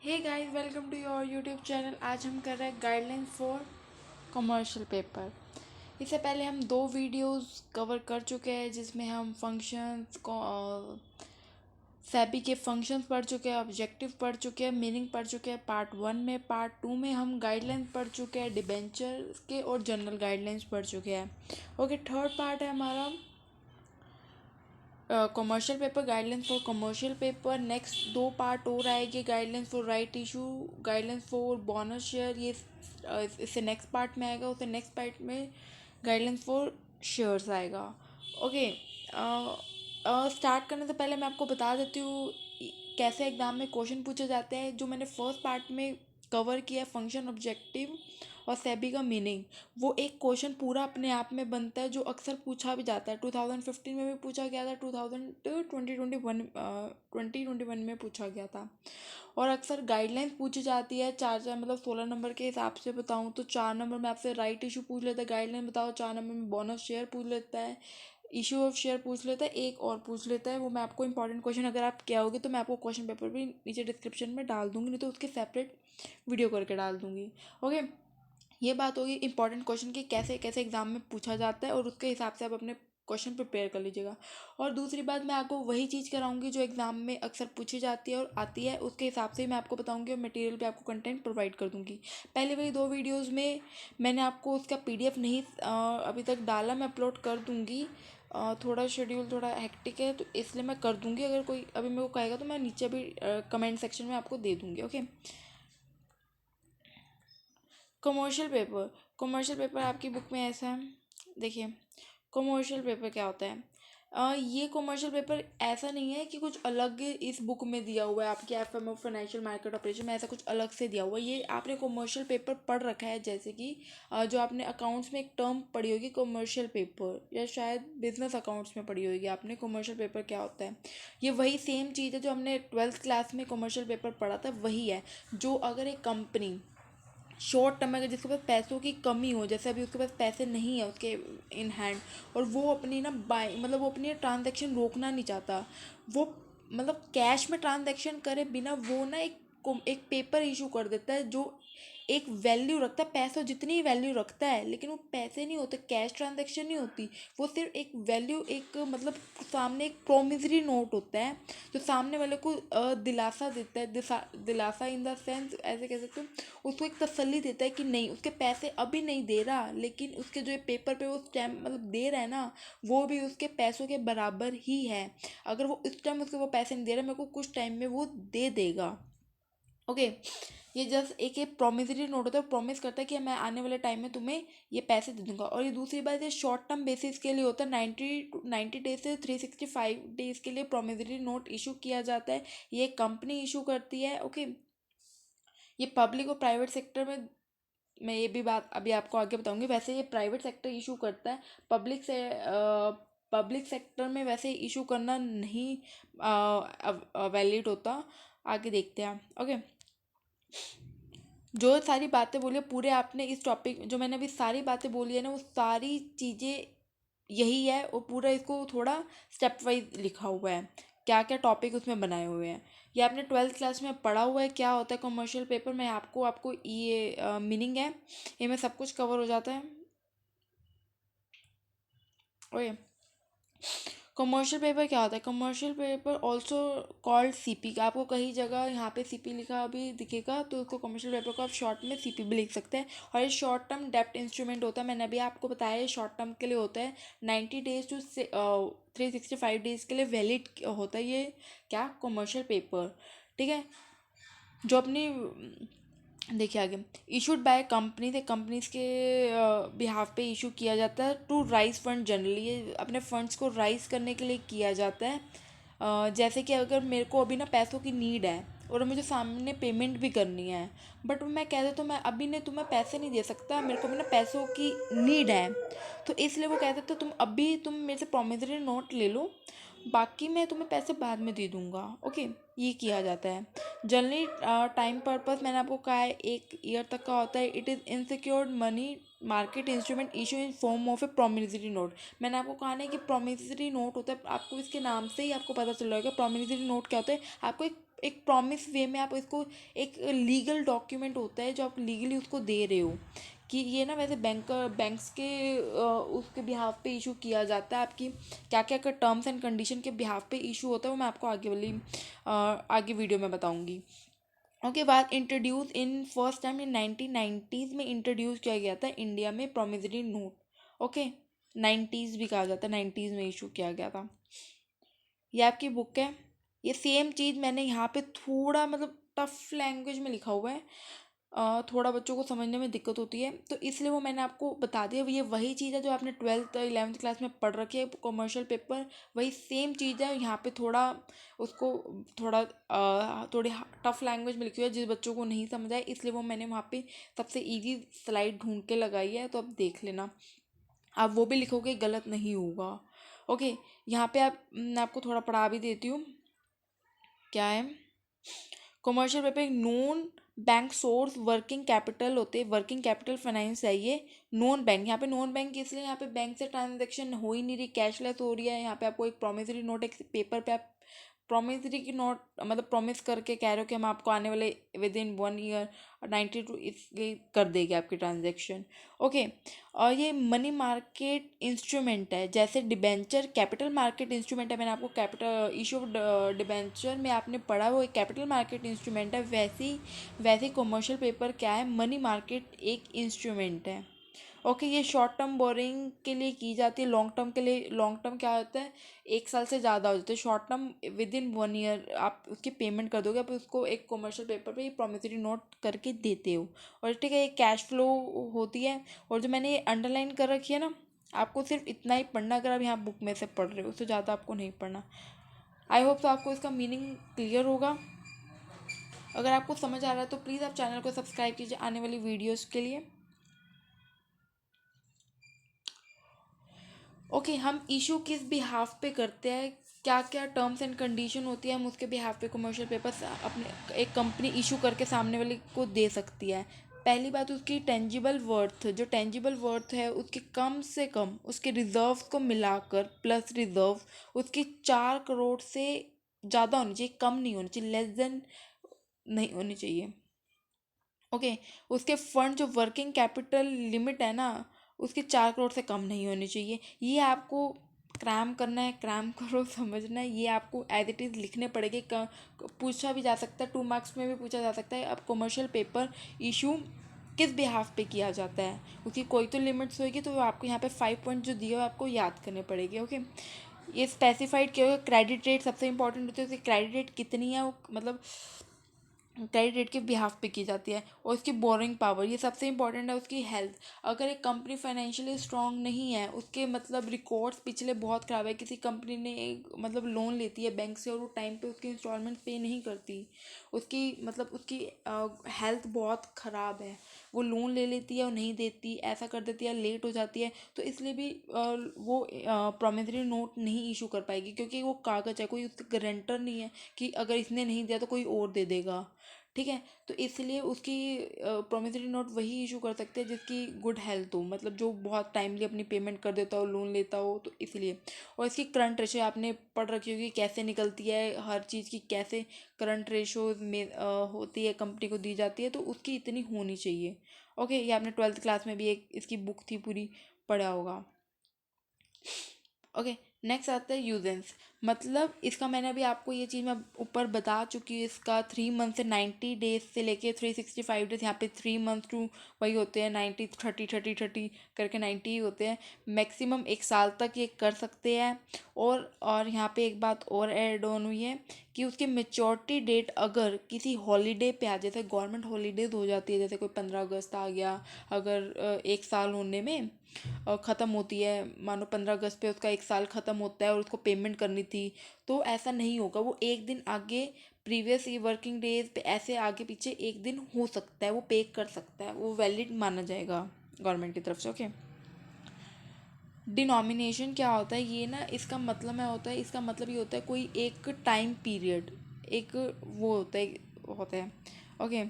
Hey guys, welcome to your YouTube channel. आज हम कर रहे हैं गाइडलाइन फॉर कमर्शियल पेपर। इससे पहले हम दो वीडियोस कवर कर चुके हैं जिसमें हम फंक्शंस को सेबी के फंक्शंस पढ़ चुके हैं, ऑब्जेक्टिव पढ़ चुके हैं, मीनिंग पढ़ चुके हैं पार्ट 1 में। पार्ट 2 में हम गाइडलाइंस पढ़ चुके हैं, डिबेंचर के और जनरल गाइडलाइंस पढ़ चुके हैं। ओके, थर्ड पार्ट है हमारा commercial paper, guidelines for commercial paper. Next दो पार्ट और आएगी, guidelines for right issue, guidelines for bonus share. ये इससे नेक्स्ट पार्ट में आएगा। उससे नेक्स्ट पार्ट में गाइडलाइंस फॉर शेयर्स आएगा। ओके, स्टार्ट करने से पहले मैं आपको बता देती हूँ कैसे एग्ज़ाम में क्वेश्चन पूछे जाते हैं। जो मैंने फर्स्ट पार्ट में कवर किया, फंक्शन, ऑब्जेक्टिव और सेबी का मीनिंग, वो एक क्वेश्चन पूरा अपने आप में बनता है जो अक्सर पूछा भी जाता है। 2015 में भी पूछा गया था, 2021 में पूछा गया था। और अक्सर गाइडलाइंस पूछी जाती है चार चार, मतलब 16 नंबर के हिसाब से बताऊँ तो 4 नंबर में आपसे राइट इशू पूछ लेता है, गाइडलाइन बताओ। 4 नंबर में बोनस शेयर पूछ लेता है, इशू ऑफ शेयर पूछ लेता है, एक और पूछ लेता है। वो मैं आपको इंपॉर्टेंट क्वेश्चन, अगर आप क्या होगे तो मैं आपको क्वेश्चन पेपर भी नीचे डिस्क्रिप्शन में डाल दूंगी, नहीं तो उसके सेपरेट वीडियो करके डाल दूंगी। ओके, ये बात होगी इंपॉर्टेंट क्वेश्चन की कैसे कैसे एग्जाम में पूछा जाता है, और उसके हिसाब से आप अपने क्वेश्चन प्रिपेयर कर लीजिएगा। और दूसरी बात, मैं आपको वही चीज़ कराऊंगी जो एग्जाम में अक्सर पूछी जाती है और आती है, उसके हिसाब से ही मैं आपको बताऊंगी और मटेरियल पे आपको कंटेंट प्रोवाइड कर दूंगी। पहले वही दो वीडियोस में मैंने आपको उसका पीडीएफ नहीं अभी तक डाला, मैं अपलोड कर दूंगी। थोड़ा शेड्यूल थोड़ा हेक्टिक है तो इसलिए मैं कर दूंगी। अगर कोई अभी मेरे को कहेगा तो मैं नीचे भी कमेंट सेक्शन में आपको दे दूंगी। Okay, commercial paper. Commercial paper आपकी बुक में ऐसा है, देखिए। कमर्शियल पेपर क्या होता है? ये कमर्शियल पेपर ऐसा नहीं है कि कुछ अलग इस बुक में दिया हुआ है आपके एफएमओ फाइनेंशियल मार्केट ऑपरेशन में, ऐसा कुछ अलग से दिया हुआ है। ये आपने कमर्शियल पेपर पढ़ रखा है, जैसे कि जो आपने अकाउंट्स में एक टर्म पढ़ी होगी कमर्शियल पेपर, या शायद बिजनेस अकाउंट्स में पढ़ी होगी आपने कमर्शियल पेपर क्या होता है। ये वही सेम चीज़ है जो हमने 12th क्लास में कमर्शियल पेपर पढ़ा था, वही है। जो अगर एक कंपनी शॉर्ट टर्म में, अगर जिसके पास पैसों की कमी हो, जैसे अभी उसके पास पैसे नहीं है उसके इन हैंड, और वो अपनी ना बाय, मतलब वो अपनी ट्रांजैक्शन रोकना नहीं चाहता, वो मतलब कैश में ट्रांजैक्शन करे बिना, वो ना एक पेपर इशू कर देता है जो एक वैल्यू रखता है, पैसों जितनी ही वैल्यू रखता है, लेकिन वो पैसे नहीं होते, कैश ट्रांजैक्शन नहीं होती। वो सिर्फ एक वैल्यू, एक मतलब सामने एक प्रोमिसरी नोट होता है जो सामने वाले को दिलासा देता है, दिलासा इन द सेंस, ऐसे कह सकते हो, उसको एक तसल्ली देता है कि नहीं, उसके पैसे अभी नहीं दे रहा, लेकिन उसके जो पेपर पे वो स्टैम्प मतलब दे रहा है ना, वो भी उसके पैसों के बराबर ही है। अगर वो इस टाइम उसके वो पैसे नहीं दे रहा, मेरे को कुछ टाइम में वो दे देगा। ओके, ये जस्ट एक प्रोमिसरी नोट होता है, प्रॉमिस करता है कि मैं आने वाले टाइम में तुम्हें ये पैसे दे दूंगा। और ये दूसरी बात, ये शॉर्ट टर्म बेसिस के लिए होता है, 90 डेज से 365 डेज के लिए प्रोमिसरी नोट इशू किया जाता है। ये कंपनी इशू करती है। ओके, ये पब्लिक और प्राइवेट सेक्टर में, मैं ये भी बात अभी आपको आगे बताऊंगी। वैसे ये प्राइवेट सेक्टर इशू करता है, पब्लिक से पब्लिक सेक्टर में वैसे इशू करना नहीं वैलिड होता। आगे देखते हैं। ओके, जो सारी बातें बोली है पूरे आपने इस टॉपिक, जो मैंने अभी सारी बातें बोली है ना, वो सारी चीज़ें यही है। और पूरा इसको थोड़ा स्टेप वाइज लिखा हुआ है, क्या क्या टॉपिक उसमें बनाए हुए हैं। ये आपने 12th क्लास में पढ़ा हुआ है क्या होता है कमर्शियल पेपर में। आपको आपको ये मीनिंग है, ये में सब कुछ कवर हो जाता है। ओके, कमर्शियल पेपर क्या होता है? Commercial paper also called CP, आपको कई जगह यहाँ पे सीपी लिखा भी दिखेगा, तो उसको कमर्शियल पेपर को आप शॉर्ट में सीपी भी लिख सकते हैं। और ये शॉर्ट टर्म डेप्ट इंस्ट्रूमेंट होता है, मैंने अभी आपको बताया ये शॉर्ट टर्म के लिए होता है। 90 डेज टू 365 डेज के लिए वैलिड होता है ये क्या, कमर्शियल पेपर। ठीक है, जो अपनी, देखिए आगे, इशूड बाय कंपनी, से कंपनीज के बिहाफ पे इशू किया जाता है। टू राइज फंड, जनरली ये अपने फंड्स को राइज करने के लिए किया जाता है। जैसे कि अगर मेरे को अभी ना पैसों की नीड है और मुझे सामने पेमेंट भी करनी है, बट मैं कह दे तो मैं अभी ने तुम्हें पैसे नहीं दे सकता, मेरे को भी ना पैसों की नीड है, तो इसलिए वो कह देते तुम अभी तुम मेरे से प्रोमिसरी नोट ले लो, बाकी मैं तुम्हें पैसे बाद में दे दूंगा। ओके, ये किया जाता है। जनरली टाइम पर्पस मैंने आपको कहा है 1 ईयर तक का होता है। It is insecured money market instrument issue in form of A promissory note. मैंने आपको कहा ना कि प्रोमिसरी नोट होता है, आपको इसके नाम से ही आपको पता चल जाएगा प्रोमिसरी नोट क्या होता है। आपको एक एक प्रॉमिस वे में आप इसको, एक लीगल डॉक्यूमेंट होता है जो आप लीगली उसको दे रहे हो, कि ये ना वैसे बैंक्स के उसके बिहाफ पे इशू किया जाता है। आपकी क्या क्या क्या टर्म्स एंड कंडीशन के बिहाफ पे इशू होता है वो मैं आपको आगे वीडियो में बताऊंगी। ओके, बात introduce in first time in 1990s में इंट्रोड्यूस किया गया था इंडिया में प्रोमिसरी नोट। ओके, 90s भी कहा जाता है, 90s में इशू किया गया था। ये आपकी बुक है। ये सेम चीज़ मैंने यहाँ पे थोड़ा मतलब टफ लैंग्वेज में लिखा हुआ है, थोड़ा बच्चों को समझने में दिक्कत होती है, तो इसलिए वो मैंने आपको बता दिया। ये वही चीज़ है जो आपने 12th 11th क्लास में पढ़ रखी है, कॉमर्शियल पेपर, वही सेम चीज़ है। यहाँ पे थोड़ा उसको थोड़ा थोड़ी टफ लैंग्वेज में लिखी हुई है, जिस बच्चों को नहीं समझ आए, इसलिए वो मैंने वहाँ पे सबसे ईजी स्लाइड ढूंढ के लगाई है, तो अब देख लेना। आप वो भी लिखोगे गलत नहीं होगा। ओके, यहाँ पे मैं आपको थोड़ा पढ़ा भी देती हूँ। क्या है, कॉमर्शियल पेपर एक non bank source working capital होते हैं, वर्किंग कैपिटल फाइनेंस है ये। नॉन बैंक, यहाँ पे नॉन बैंक इसलिए, यहाँ पे बैंक से ट्रांजेक्शन हो ही नहीं रही, कैशलेस हो रही है। यहाँ पे आपको एक प्रोमिसरी नोट, एक पेपर पे आप प्रोमिसरी की नोट मतलब प्रॉमिस करके कह रहे हो कि हम आपको आने वाले विद इन 1 ईयर 92 इसलिए कर देंगे आपकी ट्रांजेक्शन। ओके, और ये मनी मार्केट इंस्ट्रूमेंट है, जैसे डिबेंचर कैपिटल मार्केट इंस्ट्रूमेंट है। मैंने आपको कैपिटल इशू ऑफ डिबेंचर में आपने पढ़ा, वो एक कैपिटल मार्केट इंस्ट्रूमेंट है। वैसे कॉमर्शियल पेपर क्या है, मनी मार्केट एक इंस्ट्रूमेंट है। ओके, ये शॉर्ट टर्म बोरिंग के लिए की जाती है। लॉन्ग टर्म के लिए, लॉन्ग टर्म क्या होता है, 1 साल से ज़्यादा हो जाता है। Short term with in 1 year आप उसकी पेमेंट कर दोगे, आप उसको एक कॉमर्शियल पेपर पे प्रॉमिसरी नोट करके देते हो। और ठीक है, ये कैश फ्लो होती है। और जो मैंने ये अंडरलाइन कर रखी है ना, आपको सिर्फ इतना ही पढ़ना, अगर आप यहाँ बुक में से पढ़ रहे हो, उससे ज़्यादा आपको नहीं पढ़ना। आई होप तो आपको इसका मीनिंग क्लियर होगा। अगर आपको समझ आ रहा है तो प्लीज़ आप चैनल को सब्सक्राइब कीजिए आने वाली वीडियोज़ के लिए। ओके, हम इशू किस बिहाफ पे करते हैं, क्या क्या टर्म्स एंड कंडीशन होती है, हम उसके बिहाफ पे कमर्शियल पेपर्स अपने एक कंपनी इशू करके सामने वाले को दे सकती है। पहली बात, उसकी टेंजिबल वर्थ, जो टेंजिबल वर्थ है उसके कम से कम उसके रिजर्व्स को मिलाकर प्लस रिजर्व उसकी 4 करोड़ से ज़्यादा होनी चाहिए, कम नहीं होनी चाहिए, लेस देन नहीं होनी चाहिए। ओके, उसके फंड जो वर्किंग कैपिटल लिमिट है ना, उसकी 4 करोड़ से कम नहीं होनी चाहिए। ये आपको क्रैम करना है, क्रैम करो, समझना है। ये आपको एज इट इज़ लिखने पड़ेंगे। पूछा भी जा सकता है, 2 मार्क्स में भी पूछा जा सकता है। अब कमर्शियल पेपर इशू किस बिहाफ पे किया जाता है, उसकी कोई तो लिमिट्स होगी, तो आपको यहाँ पे 5 पॉइंट जो दिए हो आपको याद करने पड़ेंगे। ओके, ये स्पेसिफाइड किया हुआ क्रेडिट रेट सबसे इंपॉर्टेंट होती है, उसकी क्रेडिट रेट कितनी है, वो मतलब क्रेडिट रेट के बिहाफ पे की जाती है। और उसकी बोरिंग पावर, ये सबसे इंपॉर्टेंट है। उसकी हेल्थ, अगर एक कंपनी फाइनेंशियली स्ट्रांग नहीं है, उसके मतलब रिकॉर्ड्स पिछले बहुत ख़राब है, किसी कंपनी ने एक मतलब लोन लेती है बैंक से और वो टाइम पे उसकी इंस्टॉलमेंट पे नहीं करती, उसकी मतलब उसकी हेल्थ बहुत ख़राब है, वो लोन ले लेती है और नहीं देती, ऐसा कर देती है, लेट हो जाती है, तो इसलिए भी वो प्रोमिसरी नोट नहीं इशू कर पाएगी, क्योंकि वो कागज़ है, कोई उसका गारंटर नहीं है कि अगर इसने नहीं दिया तो कोई और दे देगा। ठीक है, तो इसलिए उसकी प्रोमिसरी नोट वही इशू कर सकते हैं जिसकी गुड हेल्थ हो, मतलब जो बहुत टाइमली अपनी पेमेंट कर देता हो, लोन लेता हो, तो इसलिए। और इसकी करंट रेशो आपने पढ़ रखी होगी, कैसे निकलती है हर चीज़ की, कैसे करंट रेशो में होती है, कंपनी को दी जाती है, तो उसकी इतनी होनी चाहिए। ओके, ये आपने 12th क्लास में भी एक इसकी बुक थी पूरी, पढ़ा होगा। ओके, नेक्स्ट आता है यूजेंस, मतलब इसका मैंने अभी आपको ये चीज़ मैं ऊपर बता चुकी हूँ। इसका 3 मंथ से 90 डेज से लेके 365 डेज, यहाँ पे 3 मंथ टू वही होते हैं 90, 30 30 30 करके 90 ही होते हैं। मैक्सिमम 1 साल तक ये कर सकते हैं। और यहाँ पे एक बात और ऐड ऑन हुई है कि उसकी मेच्योरिटी डेट अगर किसी हॉलीडे पे आ, जैसे गवर्नमेंट हॉलीडेज हो जाती है, जैसे कोई 15 अगस्त आ गया, अगर 1 साल होने में ख़त्म होती है, मानो 15 अगस्त पे उसका 1 साल ख़त्म होता है और उसको पेमेंट करनी थी, तो ऐसा नहीं होगा। वो एक दिन आगे, प्रीवियस ये वर्किंग डेज पे ऐसे आगे पीछे एक दिन हो सकता है, वो पे कर सकता है, वो वैलिड माना जाएगा गवर्नमेंट की तरफ से। ओके, डिनोमिनेशन क्या होता है, ये ना इसका मतलब है होता है, इसका मतलब ये होता है कोई एक टाइम पीरियड, एक वो होता है ओके।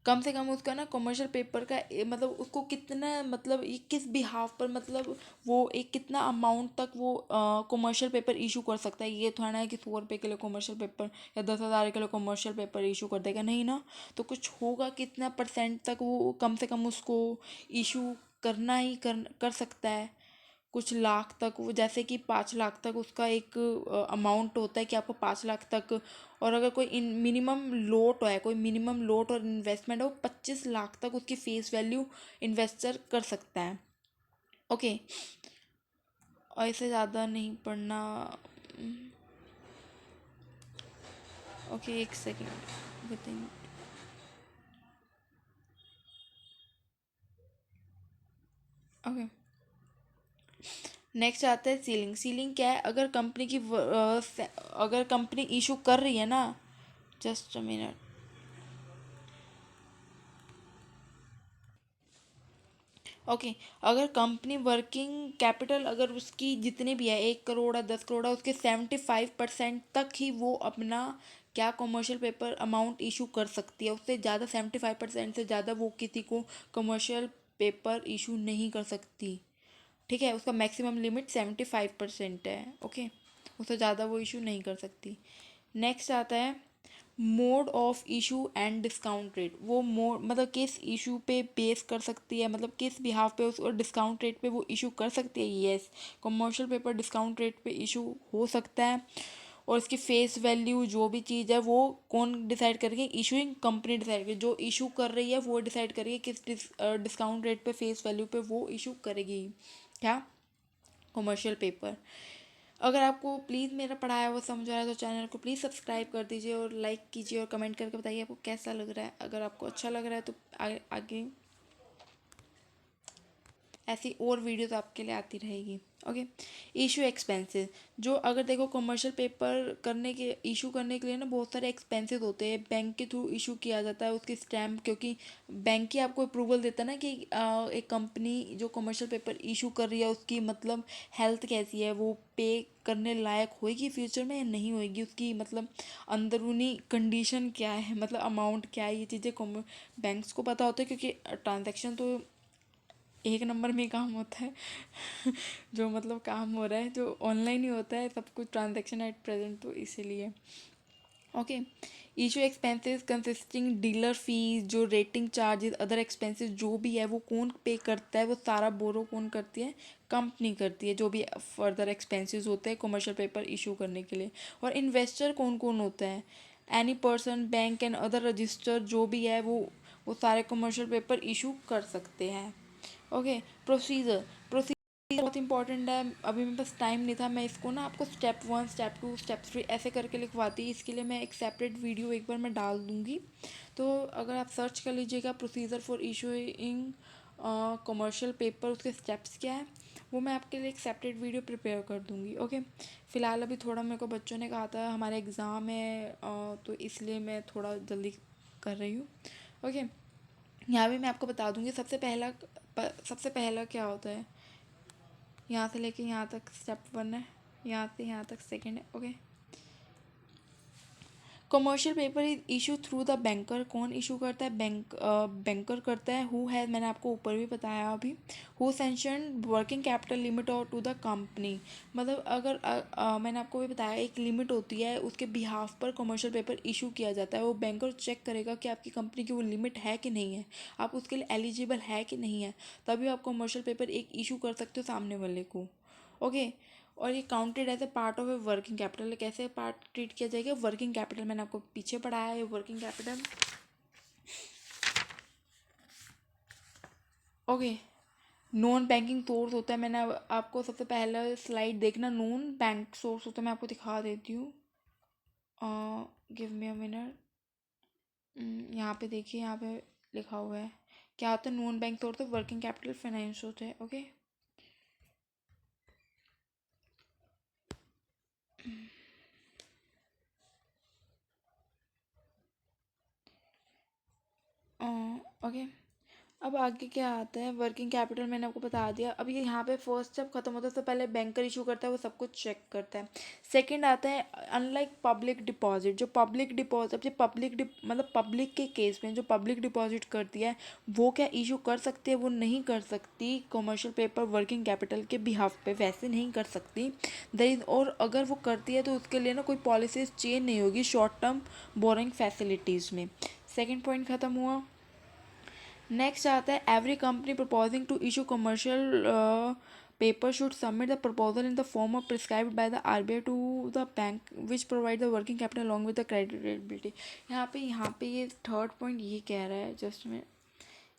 कम से कम उसका ना कमर्शियल पेपर का मतलब उसको कितना मतलब ये किस बिहाफ पर मतलब वो एक कितना अमाउंट तक वो कमर्शियल पेपर इशू कर सकता है। ये थोड़ा ना है कि 100 रुपये के लिए कमर्शियल पेपर या 10,000 के लिए कमर्शियल पेपर इशू कर देगा, नहीं ना। तो कुछ होगा कितना परसेंट तक वो कम से कम उसको इशू करना ही कर सकता है। कुछ लाख तक वो, जैसे कि 5 लाख तक उसका एक अमाउंट होता है कि आपको 5 लाख तक। और अगर कोई इन मिनिमम लोट है, कोई मिनिमम लोट और इन्वेस्टमेंट है, वो 25 लाख तक उसकी फेस वैल्यू इन्वेस्टर कर सकता है। ओके, और इससे ज़्यादा नहीं पढ़ना। ओके, एक सेकेंड बताइए। ओके, नेक्स्ट आता है सीलिंग। सीलिंग क्या है? अगर कंपनी की अगर कंपनी इशू कर रही है ना, जस्ट अ मिनट। ओके, अगर कंपनी वर्किंग कैपिटल अगर उसकी जितने भी है 1 करोड़ है 10 करोड़ है, उसके 75% तक ही वो अपना क्या कमर्शियल पेपर अमाउंट इशू कर सकती है। उससे ज़्यादा 75% से ज़्यादा वो किसी को कमर्शियल पेपर इशू नहीं कर सकती। ठीक है, उसका मैक्सिमम लिमिट 75% है। ओके, उससे ज़्यादा वो इशू नहीं कर सकती। नेक्स्ट आता है mode of issue and discount rate. वो मोड मतलब किस इशू पे बेस कर सकती है, मतलब किस बिहाफ पे उस और डिस्काउंट रेट पे वो इशू कर सकती है। Yes, commercial paper discount rate पे इशू हो सकता है। और इसकी फेस वैल्यू जो भी चीज़ है वो कौन डिसाइड करेगी? इशूइंग कंपनी डिसाइड करेगी। जो इशू कर रही है वो डिसाइड करेगी किस डिस्काउंट रेट पे फेस वैल्यू पे वो इशू करेगी क्या कमर्शियल पेपर। अगर आपको प्लीज़ मेरा पढ़ाया हुआ समझ आ रहा है तो चैनल को प्लीज़ सब्सक्राइब कर दीजिए और लाइक कीजिए और कमेंट करके बताइए आपको कैसा लग रहा है। अगर आपको अच्छा लग रहा है तो आगे ऐसी और वीडियोस आपके लिए आती रहेगी। Okay, issue expenses. जो अगर देखो कमर्शियल पेपर करने के इशू करने के लिए ना बहुत सारे एक्सपेंसेस होते हैं। बैंक के थ्रू इशू किया जाता है उसकी स्टैम्प, क्योंकि बैंक ही आपको अप्रूवल देता है ना कि एक कंपनी जो कमर्शियल पेपर इशू कर रही है उसकी मतलब हेल्थ कैसी है, वो पे करने लायक होएगी फ्यूचर में या नहीं होएगी, उसकी मतलब अंदरूनी कंडीशन क्या है, मतलब अमाउंट क्या है। ये चीज़ें बैंक्स को पता होता है क्योंकि ट्रांजैक्शन तो एक नंबर में ही काम होता है जो मतलब काम हो रहा है जो ऑनलाइन ही होता है सब कुछ ट्रांजैक्शन एट प्रेजेंट, तो इसीलिए। Okay, issue expenses consisting dealer fees, जो रेटिंग चार्जेस, अदर एक्सपेंसेस जो भी है वो कौन पे करता है? वो सारा बोरो कौन करती है? कंपनी करती है, जो भी फर्दर एक्सपेंसेस होते हैं कमर्शियल पेपर इशू करने के लिए। और इन्वेस्टर कौन कौन होता है? Any person, bank and other register जो भी है वो सारे कमर्शियल पेपर इशू कर सकते हैं। Okay, procedure. प्रोसीजर बहुत इंपॉर्टेंट है। अभी मेरे पास टाइम नहीं था, मैं इसको ना आपको स्टेप 1 स्टेप 2 स्टेप 3 ऐसे करके लिखवाती। इसके लिए मैं एक सेपरेट वीडियो एक बार मैं डाल दूँगी, तो अगर आप सर्च कर लीजिएगा procedure for issuing commercial paper, उसके स्टेप्स क्या है वो मैं आपके लिए एक सेपरेट वीडियो प्रिपेयर कर दूँगी। ओके, फ़िलहाल अभी थोड़ा मेरे को बच्चों ने कहा था हमारे एग्ज़ाम है तो इसलिए मैं थोड़ा जल्दी कर रही हूँ। ओके, यहाँ भी मैं आपको बता दूंगी सबसे पहला क्या होता है। यहाँ से लेके यहाँ तक स्टेप 1 है, यहाँ से यहाँ तक सेकंड है। Okay, commercial paper is issue through the banker. कौन इशू करता है? बैंकर करता है। हु है, मैंने आपको ऊपर भी बताया अभी। Who sanction working capital limit और टू द कंपनी। मतलब अगर मैंने आपको भी बताया एक लिमिट होती है, उसके बिहाफ पर कमर्शियल पेपर इशू किया जाता है। वो बैंकर चेक करेगा कि आपकी कंपनी की वो लिमिट है कि नहीं है, आप उसके लिए एलिजिबल है कि नहीं है, तभी आप कमर्शियल पेपर एक इशू कर सकते हो सामने वाले को। ओके, और ये counted as a part of a working capital. कैसे पार्ट ट्रीट किया जाएगा? वर्किंग कैपिटल मैंने आपको पीछे पढ़ाया है working capital. Okay, non banking source होता है। मैंने आपको सबसे पहला स्लाइड देखना, नॉन बैंक सोर्स होता है, मैं आपको दिखा देती हूँ। Give me a minute. यहाँ पे देखिए, यहाँ पे लिखा हुआ है क्या होता है non bank source. Working capital finance होते हैं। ओके, ओके, अब आगे क्या आता है, वर्किंग कैपिटल मैंने आपको बता दिया। अब ये यहाँ पे फर्स्ट स्टेप खत्म होता है, उससे पहले बैंकर इशू करता है, वो सब कुछ चेक करता है। सेकंड आता है अनलाइक पब्लिक डिपॉजिट, जो पब्लिक डिपॉजिट, अब ये मतलब पब्लिक के केस में जो पब्लिक डिपॉजिट करती है वो क्या इशू कर सकती है, वो नहीं कर सकती कमर्शियल पेपर वर्किंग कैपिटल के बिहाफ पे, वैसे नहीं कर सकती दर। और अगर वो करती है तो उसके लिए ना कोई पॉलिसीज चेंज नहीं होगी शॉर्ट टर्म बोरिंग फैसिलिटीज़ में। सेकेंड पॉइंट खत्म हुआ। नेक्स्ट आता है every company proposing to issue commercial paper should submit the proposal in the form of prescribed by the RBI to the bank which provide the working capital along with the creditability. यहाँ पे ये third point ये कह रहा है, just में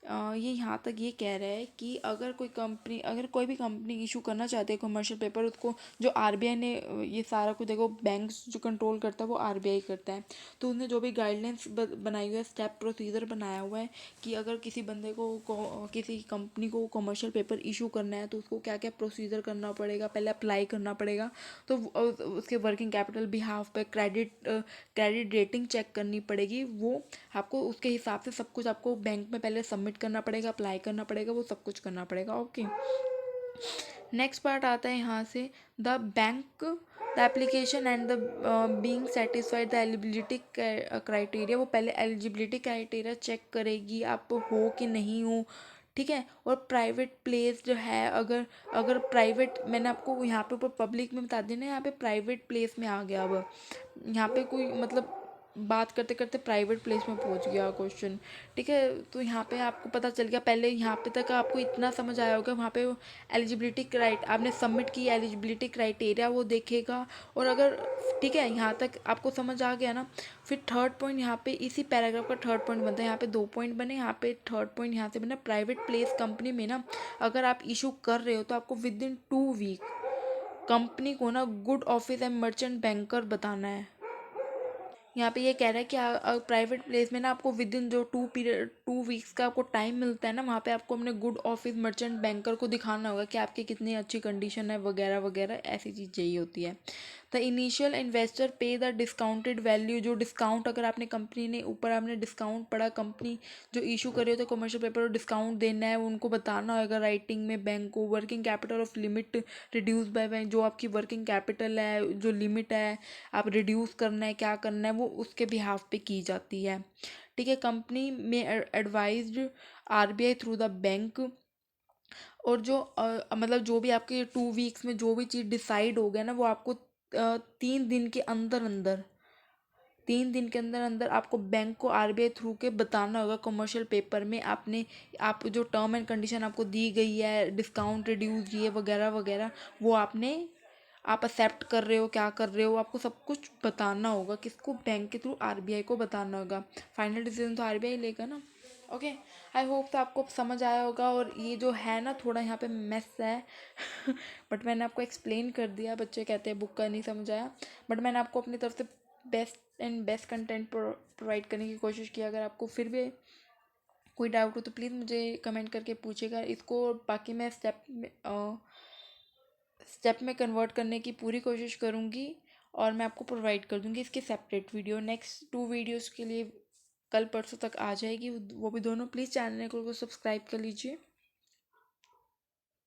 ये यहाँ तक ये कह रहा है कि अगर कोई भी कंपनी इशू करना चाहती है कमर्शियल पेपर, उसको जो आरबीआई ने ये सारा कुछ, देखो बैंक्स जो कंट्रोल करता है वो आरबीआई करता है, तो उसने जो भी गाइडलाइंस बनाई हुई है, स्टेप प्रोसीजर बनाया हुआ है कि अगर किसी बंदे को किसी कंपनी को कमर्शियल पेपर इशू करना है तो उसको क्या क्या प्रोसीजर करना पड़ेगा, पहले अप्लाई करना पड़ेगा, तो उसके वर्किंग कैपिटल बिहाफ पे क्रेडिट रेटिंग चेक करनी पड़ेगी, वो आपको उसके हिसाब से सब कुछ आपको बैंक में पहले सबमिट करना पड़ेगा, अप्लाई करना पड़ेगा, वो सब कुछ करना पड़ेगा। ओके, नेक्स्ट पार्ट आता है यहाँ से, the bank the application and the being satisfied the eligibility criteria, वो पहले एलिजिबिलिटी क्राइटेरिया चेक करेगी आप हो कि नहीं हो, ठीक है। और प्राइवेट प्लेस जो है, अगर अगर प्राइवेट, मैंने आपको यहाँ पे ऊपर पब्लिक में बता देना, यहाँ पे प्राइवेट प्लेस में आ गया। अब यहाँ पे कोई मतलब बात करते करते प्राइवेट प्लेस में पहुंच गया क्वेश्चन, ठीक है। तो यहाँ पे आपको पता चल गया, पहले यहाँ पे तक आपको इतना समझ आया होगा, वहाँ पे एलिजिबिलिटी आपने सबमिट की एलिजिबिलिटी क्राइटेरिया वो देखेगा। और अगर ठीक है यहाँ तक आपको समझ आ गया ना, फिर थर्ड पॉइंट यहाँ पे इसी पैराग्राफ का थर्ड पॉइंट बनता है। यहाँ पे दो पॉइंट बने, यहाँ पे थर्ड पॉइंट यहाँ से बना, प्राइवेट प्लेस कंपनी में ना अगर आप इशू कर रहे हो तो आपको विद इन 2 वीक कंपनी को ना good office and merchant banker बताना है। यहाँ पे ये कह रहा है कि प्राइवेट प्लेस में ना आपको विद इन जो 2 वीक्स का आपको टाइम मिलता है ना, वहाँ पे आपको अपने गुड ऑफिस मर्चेंट बैंकर को दिखाना होगा कि आपकी कितनी अच्छी कंडीशन है वगैरह वगैरह, ऐसी चीज़ चाहिए होती है। द इनिशियल इन्वेस्टर पे द डिस्काउंटेड वैल्यू, जो डिस्काउंट अगर आपने कंपनी ने ऊपर आपने डिस्काउंट पड़ा, कंपनी जो इशू कर रही हो तो कमर्शियल पेपर डिस्काउंट देना है, उनको बताना होगा राइटिंग में बैंक को। Working capital of limit reduce by bank, जो आपकी वर्किंग कैपिटल है, जो लिमिट है आप रिड्यूस करना है, क्या करना है, वो उसके बिहाफ पे की जाती है, ठीक है। कंपनी में advised RBI through the bank. और जो मतलब जो भी आपके 2 वीक्स में जो भी चीज़ डिसाइड हो गया ना, वो आपको 3 दिन के अंदर अंदर 3 दिन के अंदर अंदर आपको बैंक को आरबीआई थ्रू के बताना होगा कमर्शियल पेपर में। आप जो टर्म एंड कंडीशन आपको दी गई है, डिस्काउंट रिड्यूस ये वगैरह वगैरह, वो आप एक्सेप्ट कर रहे हो, क्या कर रहे हो, आपको सब कुछ बताना होगा। किसको? बैंक के थ्रू आरबीआई को बताना होगा। फाइनल डिसीजन तो आरबीआई लेगा ना। ओके, आई होप तो आपको समझ आया होगा। और ये जो है ना थोड़ा यहाँ पे मेस है बट मैंने आपको एक्सप्लेन कर दिया। बच्चे कहते हैं बुक का नहीं समझ आया, बट मैंने आपको अपनी तरफ से बेस्ट कंटेंट प्रोवाइड करने की कोशिश की। अगर आपको फिर भी कोई डाउट हो तो प्लीज़ मुझे कमेंट करके पूछेगा इसको। बाकी मैं स्टेप में कन्वर्ट करने की पूरी कोशिश करूँगी और मैं आपको प्रोवाइड कर दूँगी इसकी सेपरेट वीडियो। नेक्स्ट 2 वीडियोस के लिए कल परसों तक आ जाएगी, वो भी दोनों। प्लीज़ चैनल को सब्सक्राइब कर लीजिए।